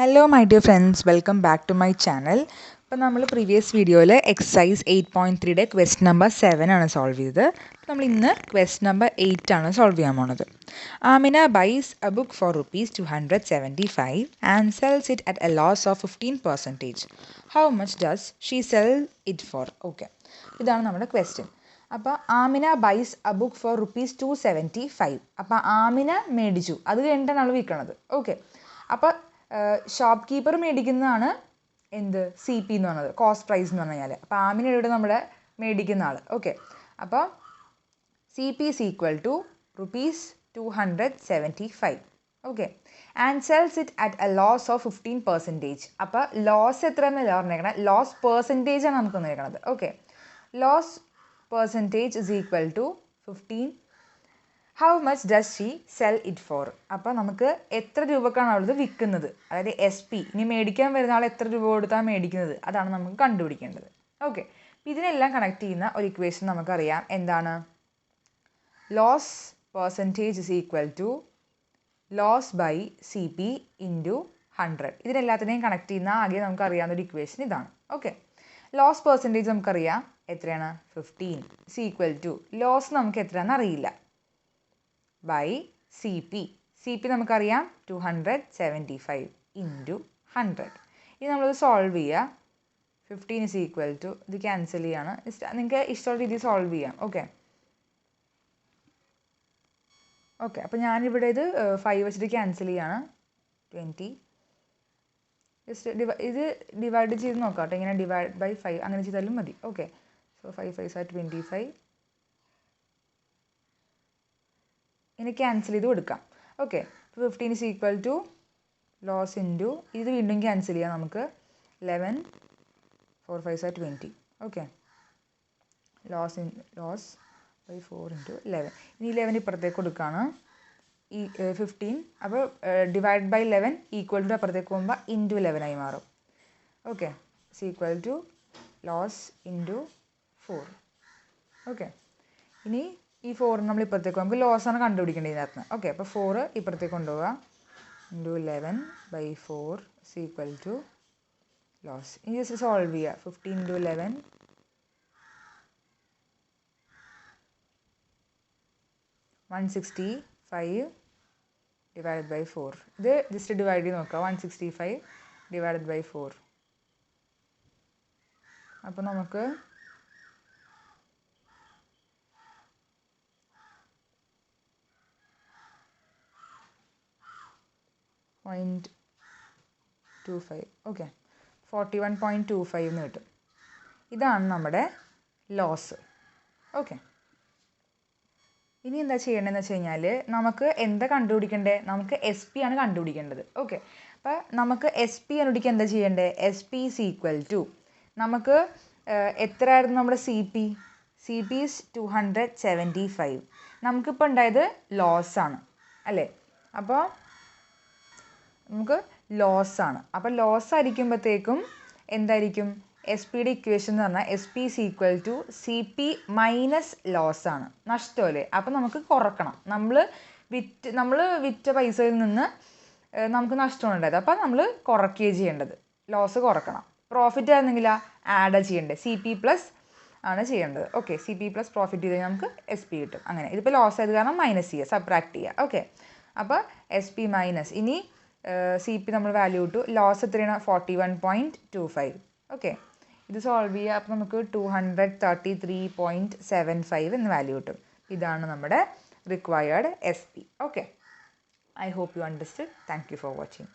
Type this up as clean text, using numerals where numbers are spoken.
Hello my dear friends, welcome back to my channel. അപ്പോൾ നമ്മൾ previous വീഡിയോയിൽ exercise 8.3യുടെ question number 7 ആണ് solve ചെയ്തത്. നമ്മൾ ഇന്ന് ക്വസ്റ്റ് നമ്പർ 8 ആണ് സോൾവ് ചെയ്യാൻ പോണത്. Amina buys a book for ₹275 and sells it at a loss of 15%. How much does she sell it for? Okay, ഇതാണ് നമ്മുടെ ക്വസ്റ്റ്യൻ. അപ്പോൾ Amina buys a book for ₹275. അപ്പോൾ ആമിന മേടിച്ചു, അത് കഴിഞ്ഞിട്ടാണ് നമ്മൾ വിൽക്കണത്. ഓക്കെ, അപ്പോൾ ഷോപ്പ് കീപ്പർ മേടിക്കുന്നതാണ് എന്ത് സി പി എന്ന് പറയുന്നത്, കോസ്റ്റ് പ്രൈസ് എന്ന് പറഞ്ഞു കഴിഞ്ഞാൽ. അപ്പോൾ ആമിന ഇവിടെ നമ്മുടെ മേടിക്കുന്ന ആൾ. ഓക്കെ, അപ്പോൾ C P is equal to ₹275. Okay, and sells it at a loss of 15%. അപ്പോൾ ലോസ് എത്രയെന്നല്ല പറഞ്ഞേക്കണത്, ലോസ് പെർസെൻറ്റേജ് ആണ് നമുക്ക് തന്നേക്കണത്. Okay, loss percentage is equal to 15. How much does she sell it for? അപ്പോൾ നമുക്ക് എത്ര രൂപക്കാണ് അവളത് വിൽക്കുന്നത്, അതായത് എസ് പി. ഇനി മേടിക്കാൻ വരുന്ന ആൾ എത്ര രൂപ കൊടുത്താൽ മേടിക്കുന്നത്, അതാണ് നമുക്ക് കണ്ടുപിടിക്കേണ്ടത്. ഓക്കെ, ഇതിനെല്ലാം കണക്ട് ചെയ്യുന്ന ഒരു ഇക്വേഷൻ നമുക്കറിയാം. എന്താണ്? Loss percentage is equal to loss by C P into 100. ഇതിനെല്ലാത്തിനെയും കണക്ട് ചെയ്യുന്ന ആകെ നമുക്കറിയാവുന്ന ഒരു ഇക്വേഷൻ ഇതാണ്. ഓക്കെ, ലോസ് പെർസെൻറ്റേജ് നമുക്കറിയാം എത്രയാണ്, 15 ഇസ് ഈക്വൽ ടു ലോസ് നമുക്ക് എത്രയാണെന്ന് അറിയില്ല, by C P. C P നമുക്കറിയാം 275 ഇൻറ്റു 100. ഇനി നമ്മളത് സോൾവ് ചെയ്യുക. 15 ഇസ് ഈക്വൽ ടു, ഇത് ക്യാൻസൽ ചെയ്യാണ്, നിങ്ങൾക്ക് ഇഷ്ടമുള്ള രീതിയിൽ സോൾവ് ചെയ്യാം. ഓക്കെ ഓക്കെ അപ്പോൾ ഞാനിവിടെ ഇത് 5 വെച്ചിട്ട് ക്യാൻസൽ ചെയ്യാണ്. 20 ജസ്റ്റ് ഇത് ഡിവൈഡ് ചെയ്ത് നോക്കാം കേട്ടോ, ഇങ്ങനെ ഡിവൈഡ് ബൈ 5 അങ്ങനെ ചെയ്താലും മതി. Okay, so 5 5 are 25. ഇനി ക്യാൻസൽ ചെയ്ത് കൊടുക്കാം. Okay, 15 is equal to loss into, ഇത് വീണ്ടും ക്യാൻസൽ ചെയ്യാം നമുക്ക്, 11 4 5 are 20. Okay, loss by 4 into 11. ഇനി 11 ഇപ്പുറത്തേക്ക് കൊടുക്കുകയാണ്, ഈ 15. അപ്പോൾ ഡിവൈഡ് ബൈ 11 ഈക്വൽ ടു അപ്പുറത്തേക്ക് പോകുമ്പോൾ ഇൻറ്റു 11 ആയി മാറും. Okay, is equal to loss into 4. Okay, ഇനി ഈ 4 നമ്മൾ ഇപ്പുറത്തേക്ക് നമുക്ക് ലോസാണ് കണ്ടുപിടിക്കേണ്ടത് ഇതിനകത്ത്. ഓക്കെ, അപ്പോൾ 4 ഇപ്പുറത്തേക്ക് കൊണ്ടുപോവുക, into 11 by 4 is equal to loss. ഇനി ജസ്റ്റ് സോൾവ് ചെയ്യുക. 15 ഇൻറ്റു 11 165 ഡിവൈഡ് ബൈ 4. ഇത് ജസ്റ്റ് ഡിവൈഡ് ചെയ്ത് നോക്കുക, 165 ഡിവൈഡ് ബൈ 4. അപ്പോൾ നമുക്ക് 0.25. ഓക്കെ, 41.25 എന്ന് കിട്ടും. ഇതാണ് നമ്മുടെ ലോസ്. ഓക്കെ, ഇനി എന്താ ചെയ്യേണ്ടതെന്ന് വെച്ച് കഴിഞ്ഞാൽ നമുക്ക് എന്താ കണ്ടുപിടിക്കേണ്ടത്, നമുക്ക് എസ് പി ആണ് കണ്ടുപിടിക്കേണ്ടത്. ഓക്കെ, അപ്പോൾ നമുക്ക് എസ് പി കണ്ടുപിടിക്കാൻ എന്താ ചെയ്യേണ്ടത്, S P is equal to, നമുക്ക് എത്രയായിരുന്നു നമ്മുടെ C P? C P is 275. നമുക്കിപ്പോൾ ഉണ്ടായത് ലോസാണ് അല്ലേ, അപ്പോൾ നമുക്ക് ലോസാണ്. അപ്പോൾ ലോസ് ആയിരിക്കുമ്പോഴത്തേക്കും എന്തായിരിക്കും എസ് പിയുടെ ഇക്വേഷൻ എന്ന് പറഞ്ഞാൽ S P is equal to C P minus loss ആണ്, നഷ്ടമല്ലേ. അപ്പോൾ നമുക്ക് കുറക്കണം, നമ്മൾ വിറ്റ പൈസയിൽ നിന്ന് നമുക്ക് നഷ്ടമാണ് ഉണ്ടായത്, അപ്പോൾ നമ്മൾ കുറയ്ക്കുകയാണ് ചെയ്യേണ്ടത്, ലോസ് കുറക്കണം. പ്രോഫിറ്റ് ആയിരുന്നെങ്കിൽ ആഡ് ചെയ്യേണ്ടത്, സി പി പ്ലസ് ആണ് ചെയ്യേണ്ടത്. Okay, C P plus profit ചെയ്ത് കഴിഞ്ഞാൽ നമുക്ക് എസ് പി കിട്ടും. അങ്ങനെ ഇതിപ്പോൾ ലോസ് ആയത് കാരണം മൈനസ് ചെയ്യുക, സബ്ട്രാക്ട് ചെയ്യുക. ഓക്കെ, അപ്പോൾ എസ് പി മൈനസ്, ഇനി സി പി നമ്മൾ വാല്യൂ ഇട്ടു, ലോസ് എത്രയാണ് 41.25. ഓക്കെ, ഇത് സോൾവ് ചെയ്യുക. അപ്പോൾ നമുക്ക് 233.75 എന്ന് വാല്യൂ കിട്ടും. ഇതാണ് നമ്മുടെ required S P. Okay, I hope you understood. Thank you for watching.